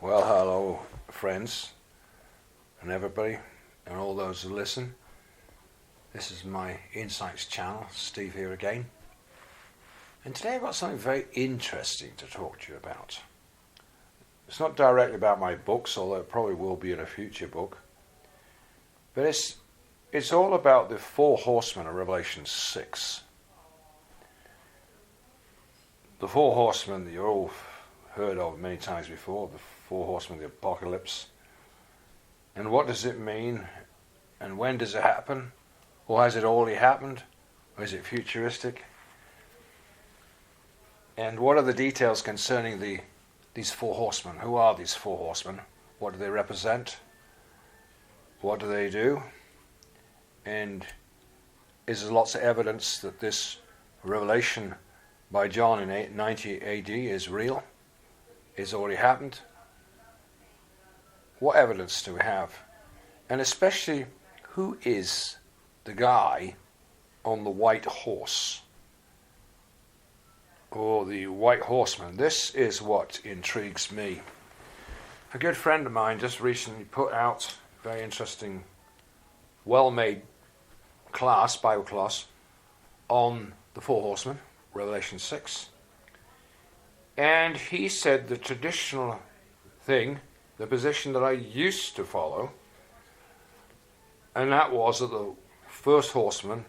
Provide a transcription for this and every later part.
Well, hello, friends, and everybody, and all those who listen. This is my Insights channel, Steve here again. And today I've got something very interesting to talk to you about. It's not directly about my books, although it probably will be in a future book. But it's all about the four horsemen of Revelation 6. The four horsemen that you've all heard of many times before, the four horsemen of the apocalypse. And what does it mean? And when does it happen? Or has it already happened? Or is it futuristic? And what are the details concerning these four horsemen? Who are these four horsemen? What do they represent? What do they do? And is there lots of evidence that this revelation by John in 90 AD is real? It's already happened? What evidence do we have? And especially, who is the guy on the white horse? Or the white horseman? This is what intrigues me. A good friend of mine just recently put out a very interesting, well-made class, Bible class, on the four horsemen, Revelation 6. And he said the traditional thing, the position that I used to follow, and that was that the first horseman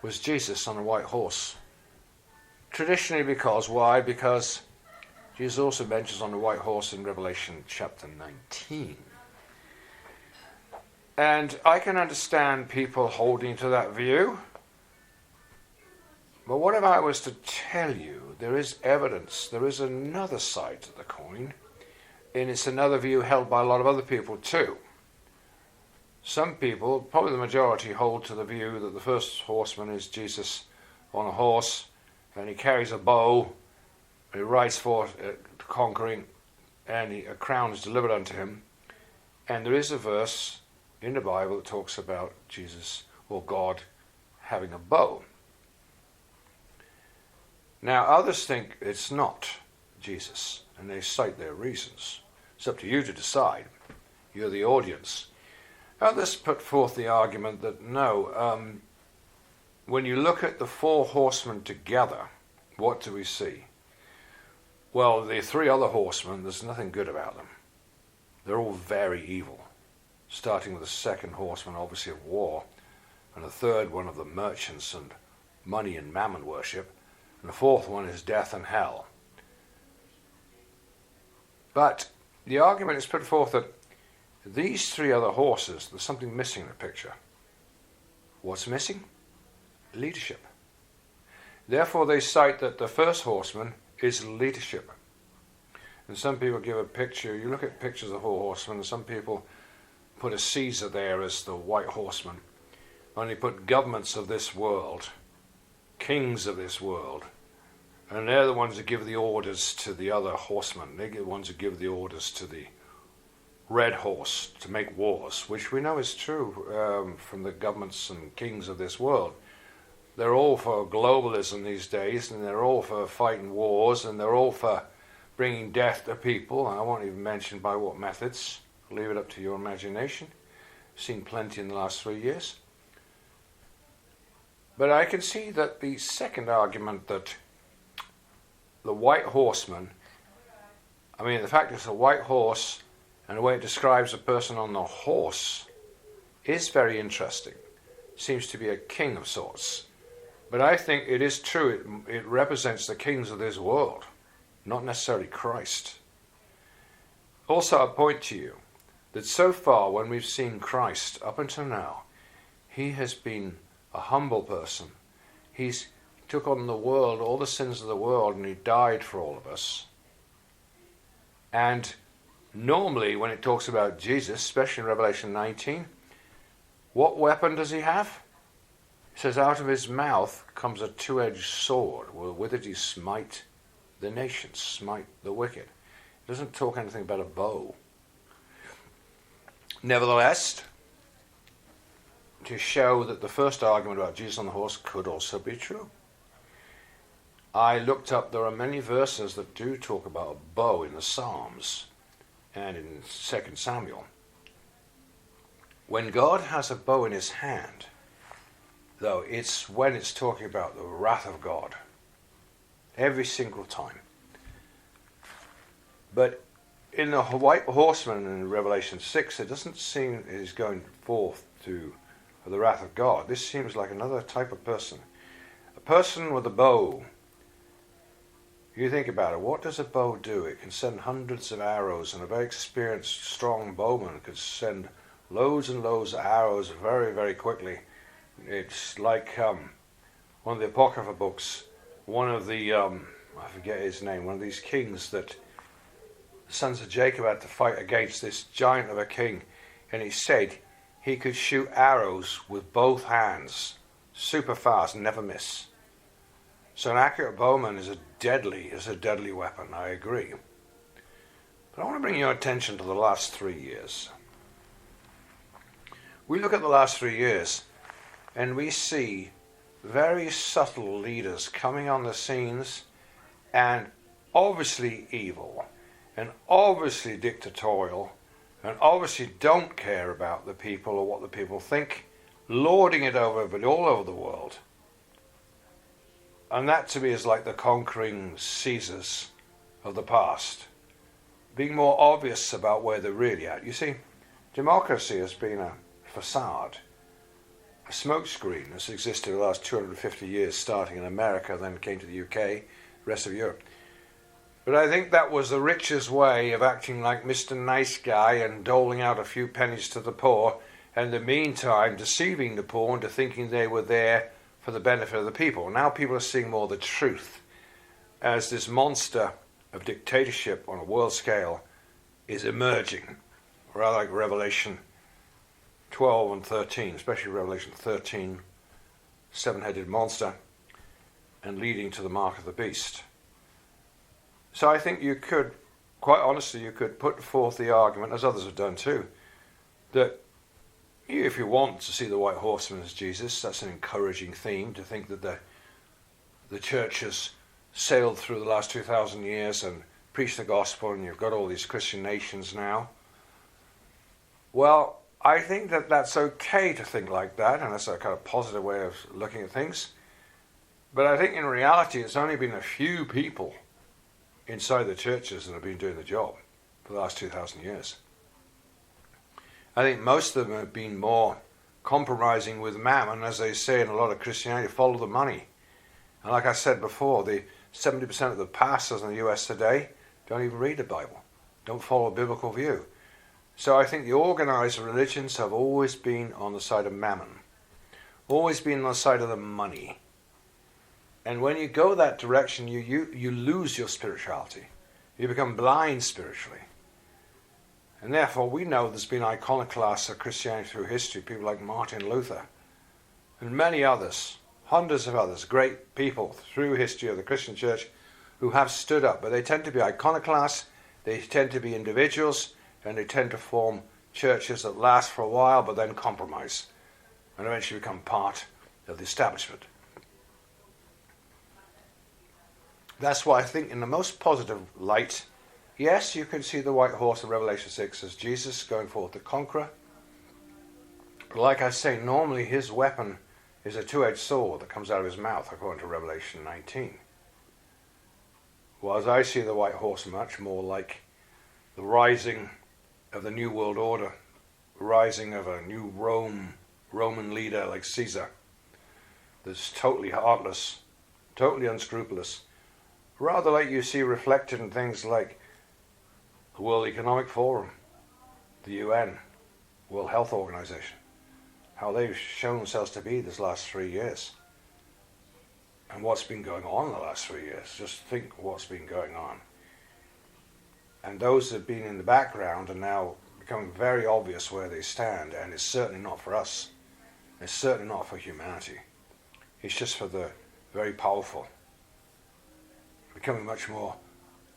was Jesus on a white horse. Traditionally, because why? Because Jesus also mentions on the white horse in Revelation chapter 19. And I can understand people holding to that view. But what if I was to tell you there is evidence, there is another side to the coin, and it's another view held by a lot of other people too. Some people, probably the majority, hold to the view that the first horseman is Jesus on a horse, and he carries a bow, and he rides forth conquering, and a crown is delivered unto him. And there is a verse in the Bible that talks about Jesus or God having a bow. Now, others think it's not Jesus, and they cite their reasons. It's up to you to decide. You're the audience. Others put forth the argument that no, when you look at the four horsemen together, what do we see? Well, the three other horsemen, there's nothing good about them. They're all very evil, starting with the second horseman, obviously of war, and the third one of the merchants and money and mammon worship, and the fourth one is death and hell. But the argument is put forth that these three other horses, there's something missing in the picture. What's missing? Leadership. Therefore they cite that the first horseman is leadership. And some people give a picture, you look at pictures of four horsemen, and some people put a Caesar there as the white horseman. And they put governments of this world, kings of this world, and they're the ones that give the orders to the other horsemen. They're the ones who give the orders to the red horse to make wars, which we know is true from the governments and kings of this world. They're all for globalism these days, and they're all for fighting wars, and they're all for bringing death to people. I won't even mention by what methods. I'll leave it up to your imagination. I've seen plenty in the last 3 years. But I can see that the second argument, that the white horseman, I mean, the fact it's a white horse and the way it describes a person on the horse is very interesting. Seems to be a king of sorts. But I think it is true, it represents the kings of this world, not necessarily Christ. Also, I point to you that so far when we've seen Christ up until now, he has been a humble person. He took on the world, all the sins of the world, and he died for all of us. And normally when it talks about Jesus, especially in Revelation 19, what weapon does he have? It says, out of his mouth comes a two-edged sword. Well, with it he smite the nations, smite the wicked. It doesn't talk anything about a bow. Nevertheless, to show that the first argument about Jesus on the horse could also be true, I looked up, there are many verses that do talk about a bow in the Psalms. and in 2 Samuel. When God has a bow in his hand, though, it's when it's talking about the wrath of God. Every single time. But in the white horseman in Revelation 6, it doesn't seem he's going forth to the wrath of God. This seems like another type of person. A person with a bow. You think about it, what does a bow do? It can send hundreds of arrows, and a very experienced, strong bowman could send loads and loads of arrows very, very quickly. It's like one of the Apocrypha books, one of the, I forget his name, one of these kings that the sons of Jacob had to fight against this giant of a king, and he said he could shoot arrows with both hands, super fast, never miss. So an accurate bowman is a deadly weapon, I agree. But I want to bring your attention to the last 3 years. We look at the last 3 years, and we see very subtle leaders coming on the scenes, and obviously evil, and obviously dictatorial, and obviously don't care about the people or what the people think, lording it over everybody all over the world. And that to me is like the conquering Caesars of the past, being more obvious about where they're really at. You see, democracy has been a facade, a smokescreen that's existed the last 250 years, starting in America, then came to the UK, rest of Europe. But I think that was the richest way of acting like Mr. Nice Guy and doling out a few pennies to the poor, and in the meantime deceiving the poor into thinking they were there for the benefit of the people. Now people are seeing more the truth as this monster of dictatorship on a world scale is emerging, rather like Revelation 12 and 13, especially Revelation 13, seven-headed monster, and leading to the mark of the beast. So I think you could, quite honestly, you could put forth the argument, as others have done too, that if you want to see the white horseman as Jesus, that's an encouraging theme, to think that the church has sailed through the last 2,000 years and preached the gospel, and you've got all these Christian nations now. Well, I think that that's okay to think like that, and that's a kind of positive way of looking at things. But I think in reality it's only been a few people inside the churches that have been doing the job for the last 2,000 years. I think most of them have been more compromising with mammon, as they say in a lot of Christianity, follow the money. And like I said before, the 70% of the pastors in the US today don't even read the Bible, don't follow a biblical view. So I think the organized religions have always been on the side of mammon, always been on the side of the money. And when you go that direction, you lose your spirituality. You become blind spiritually. And therefore we know there's been iconoclasts of Christianity through history, people like Martin Luther, and many others, hundreds of others, great people through history of the Christian church who have stood up. But they tend to be iconoclasts, they tend to be individuals, and they tend to form churches that last for a while but then compromise and eventually become part of the establishment. That's why I think in the most positive light, yes, you can see the white horse in Revelation 6 as Jesus going forth to conquer. But like I say, normally his weapon is a two-edged sword that comes out of his mouth, according to Revelation 19. Whereas I see the white horse much more like the rising of the New World Order, rising of a new Roman leader like Caesar, that's totally heartless, totally unscrupulous, rather like you see reflected in things like the World Economic Forum, the UN, World Health Organization, how they've shown themselves to be this last 3 years. And what's been going on in the last 3 years. Just think what's been going on. And those that have been in the background are now becoming very obvious where they stand, and it's certainly not for us. It's certainly not for humanity. It's just for the very powerful. Becoming much more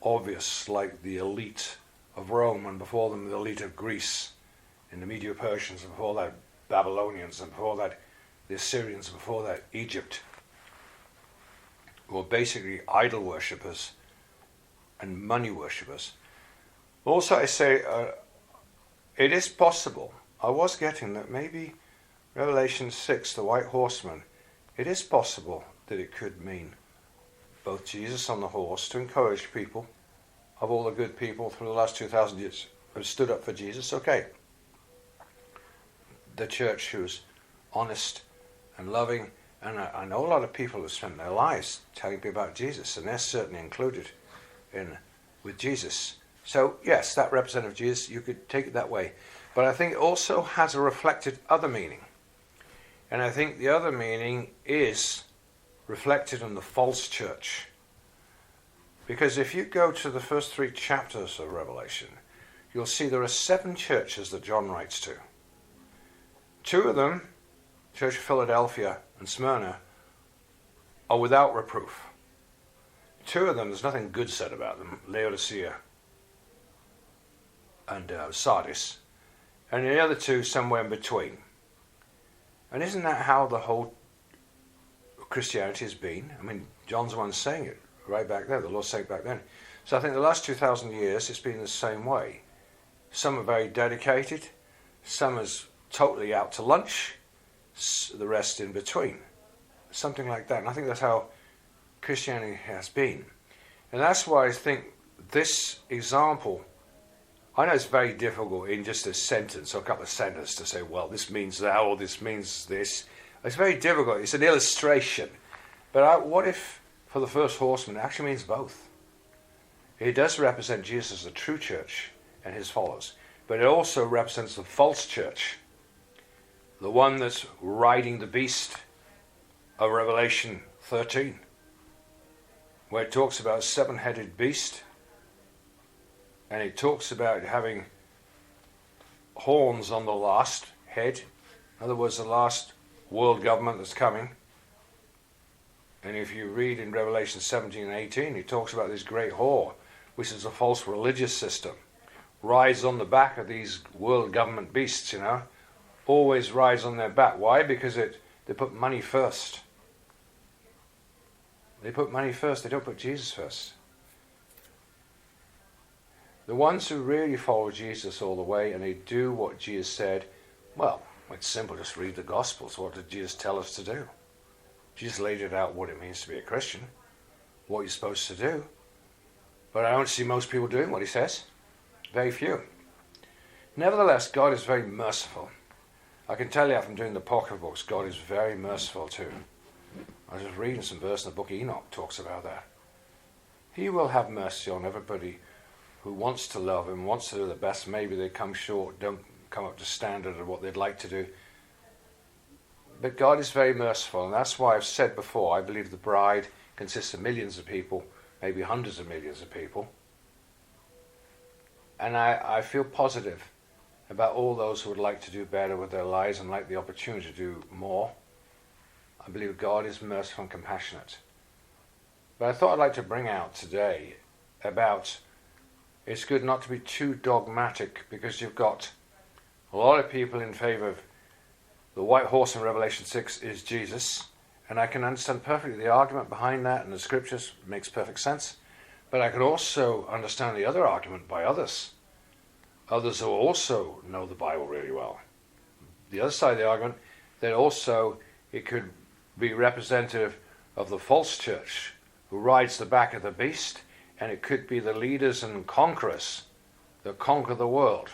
obvious, like the elite of Rome, and before them the elite of Greece, and the Medo-Persians, and before that Babylonians, and before that the Assyrians, and before that Egypt, who were basically idol worshippers and money worshippers. Also, I say it is possible. I was getting that maybe Revelation 6, the white horseman, it is possible that it could mean both Jesus on the horse to encourage people, of all the good people through the last 2,000 years who have stood up for Jesus. Okay, the church who's honest and loving, and I know a lot of people who spent their lives telling people about Jesus, and they're certainly included with Jesus. So yes, that representative of Jesus, you could take it that way. But I think it also has a reflected other meaning. And I think the other meaning is reflected in the false church. Because if you go to the first 3 chapters of Revelation, you'll see there are 7 churches that John writes to. 2 of them, Church of Philadelphia and Smyrna, are without reproof. 2 of them, there's nothing good said about them, Laodicea and Sardis. And the other 2 somewhere in between. And isn't that how the whole Christianity has been? I mean, John's the one saying it right back there, the Lord said it back then. So I think the last 2,000 years it's been the same way. Some are very dedicated, some is totally out to lunch, the rest in between. Something like that. And I think that's how Christianity has been. And that's why I think this example, I know it's very difficult in just a sentence or a couple of sentences to say, well, this means that or this means this. It's very difficult. It's an illustration. But what if, for the first horseman, it actually means both? It does represent Jesus as the true church and his followers. But it also represents the false church. The one that's riding the beast of Revelation 13. Where it talks about a 7-headed beast. And it talks about having horns on the last head. In other words, the last world government that's coming. And if you read in Revelation 17 and 18, it talks about this great whore, which is a false religious system. Rides on the back of these world government beasts, Always rides on their back. Why? Because they put money first. They put money first. They don't put Jesus first. The ones who really follow Jesus all the way and they do what Jesus said, well, it's simple, just read the Gospels. What did Jesus tell us to do? Jesus laid it out what it means to be a Christian, what you're supposed to do. But I don't see most people doing what he says. Very few. Nevertheless, God is very merciful. I can tell you from doing the pocket books, God is very merciful too. I was just reading some verse in the book of Enoch talks about that. He will have mercy on everybody who wants to love him, wants to do the best. Maybe they come short, don't come up to standard of what they'd like to do. But God is very merciful, and that's why I've said before, I believe the bride consists of millions of people, maybe hundreds of millions of people. And I feel positive about all those who would like to do better with their lives and like the opportunity to do more. I believe God is merciful and compassionate. But I thought I'd like to bring out today about it's good not to be too dogmatic, because you've got a lot of people in favor of the white horse in Revelation 6 is Jesus, and I can understand perfectly the argument behind that, and the scriptures makes perfect sense. But I can also understand the other argument by others who also know the Bible really well. The other side of the argument, that also it could be representative of the false church who rides the back of the beast, and it could be the leaders and conquerors that conquer the world.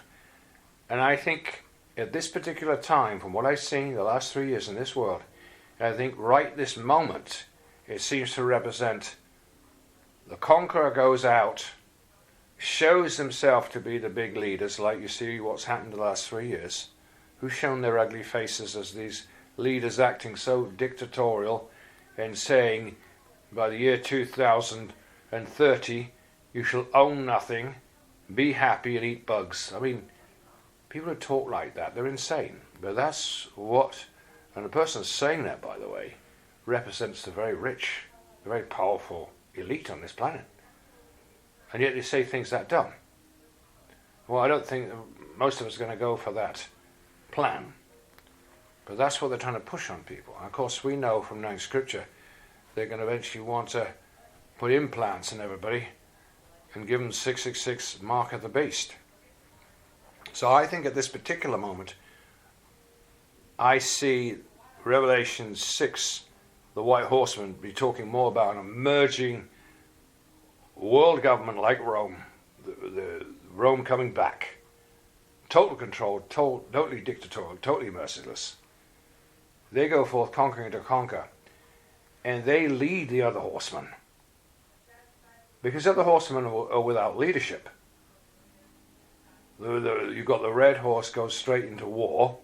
And I think at this particular time, from what I've seen the last 3 years in this world, I think right this moment, it seems to represent the conqueror goes out, shows himself to be the big leaders, like you see what's happened the last 3 years, who've shown their ugly faces as these leaders acting so dictatorial and saying, by the year 2030, you shall own nothing, be happy and eat bugs. I mean, people who talk like that, they're insane. But that's what, and the person saying that, by the way, represents the very rich, the very powerful elite on this planet. And yet they say things that dumb. Well, I don't think most of us are going to go for that plan. But that's what they're trying to push on people. And of course, we know from knowing Scripture, they're going to eventually want to put implants in everybody and given 666 mark of the beast. So I think at this particular moment, I see Revelation 6, the White Horseman, be talking more about an emerging world government like Rome, the Rome coming back. Total control, totally dictatorial, totally merciless. They go forth conquering to conquer, and they lead the other horsemen. Because the other horsemen are without leadership. You've got the red horse goes straight into war.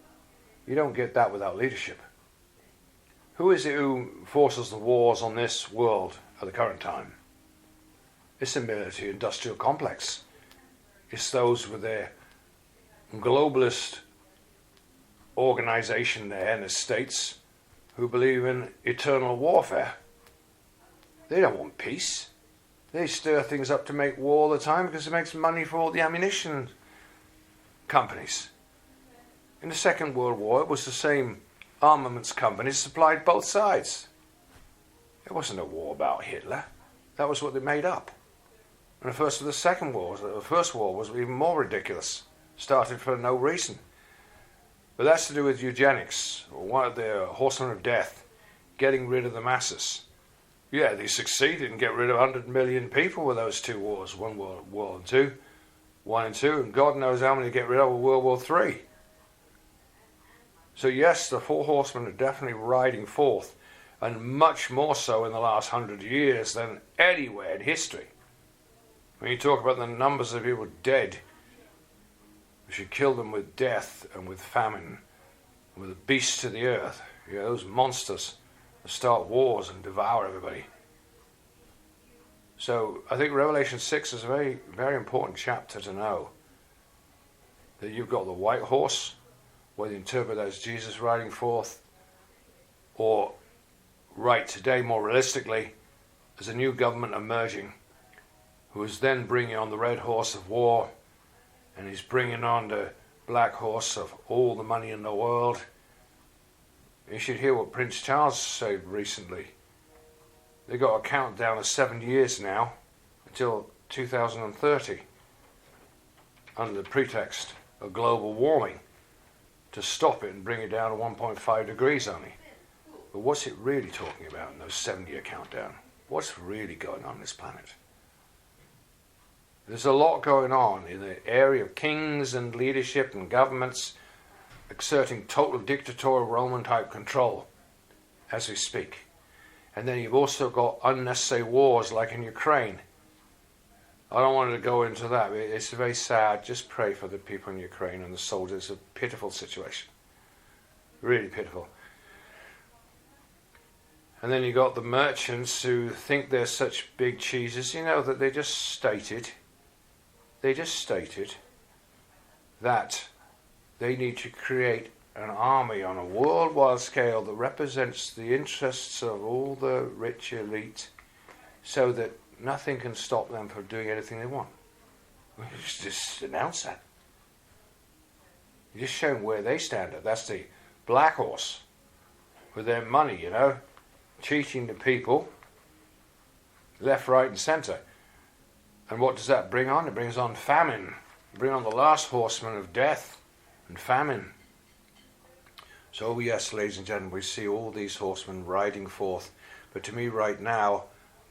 You don't get that without leadership. Who is it who forces the wars on this world at the current time? It's the military industrial complex. It's those with their globalist organization there in the States who believe in eternal warfare. They don't want peace. They stir things up to make war all the time because it makes money for all the ammunition companies. In the Second World War, it was the same armaments companies supplied both sides. It wasn't a war about Hitler. That was what they made up. And the First War was even more ridiculous. Started for no reason. But that's to do with eugenics, or one of the horsemen of death, getting rid of the masses. Yeah, they succeeded in getting rid of 100 million people with those two wars, One and Two, and God knows how many get rid of with World War III. So yes, the four horsemen are definitely riding forth, and much more so in the last 100 years than anywhere in history. When you talk about the numbers of people dead, we should kill them with death and with famine, and with the beasts of the earth, those monsters that start wars and devour everybody. So I think Revelation 6 is a very, very important chapter to know. That you've got the white horse, whether you interpret that as Jesus riding forth, or right today more realistically, as a new government emerging, who is then bringing on the red horse of war, and he's bringing on the black horse of all the money in the world. You should hear what Prince Charles said recently. They got a countdown of 7 years now, until 2030, under the pretext of global warming, to stop it and bring it down to 1.5 degrees only. But what's it really talking about in those 7-year countdown? What's really going on this planet? There's a lot going on in the area of kings and leadership and governments exerting total dictatorial Roman-type control as we speak. And then you've also got unnecessary wars like in Ukraine. I don't want to go into that. It's very sad. Just pray for the people in Ukraine and the soldiers. It's a pitiful situation. Really pitiful. And then you've got the merchants who think they're such big cheeses. That they just stated that they need to create an army on a worldwide scale that represents the interests of all the rich elite so that nothing can stop them from doing anything they want. We just announce that. You're just showing where they stand. That's the black horse with their money, cheating the people left, right and centre. And what does that bring on? It brings on famine. It brings on the last horseman of death and famine. So yes, ladies and gentlemen, we see all these horsemen riding forth. But to me right now,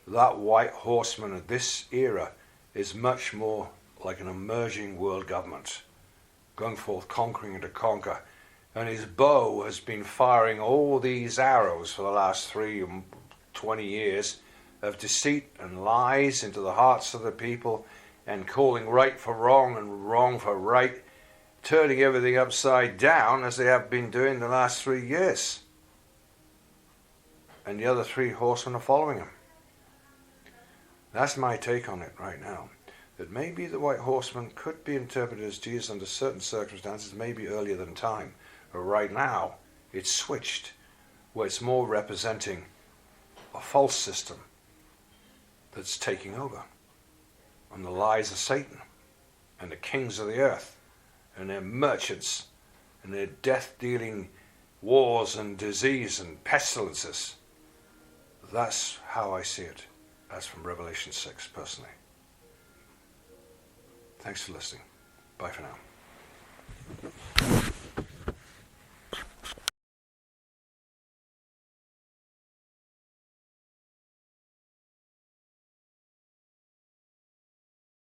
that white horseman of this era is much more like an emerging world government, going forth conquering and to conquer. And his bow has been firing all these arrows for the last 20 years of deceit and lies into the hearts of the people, and calling right for wrong and wrong for right, turning everything upside down as they have been doing the last 3 years. And the other 3 horsemen are following him. That's my take on it right now. That maybe the white horseman could be interpreted as Jesus under certain circumstances, maybe earlier than time. But right now, it's switched, where it's more representing a false system that's taking over. And the lies of Satan, and the kings of the earth, and their merchants, and their death-dealing wars and disease and pestilences. That's how I see it. That's from Revelation 6, personally. Thanks for listening. Bye for now.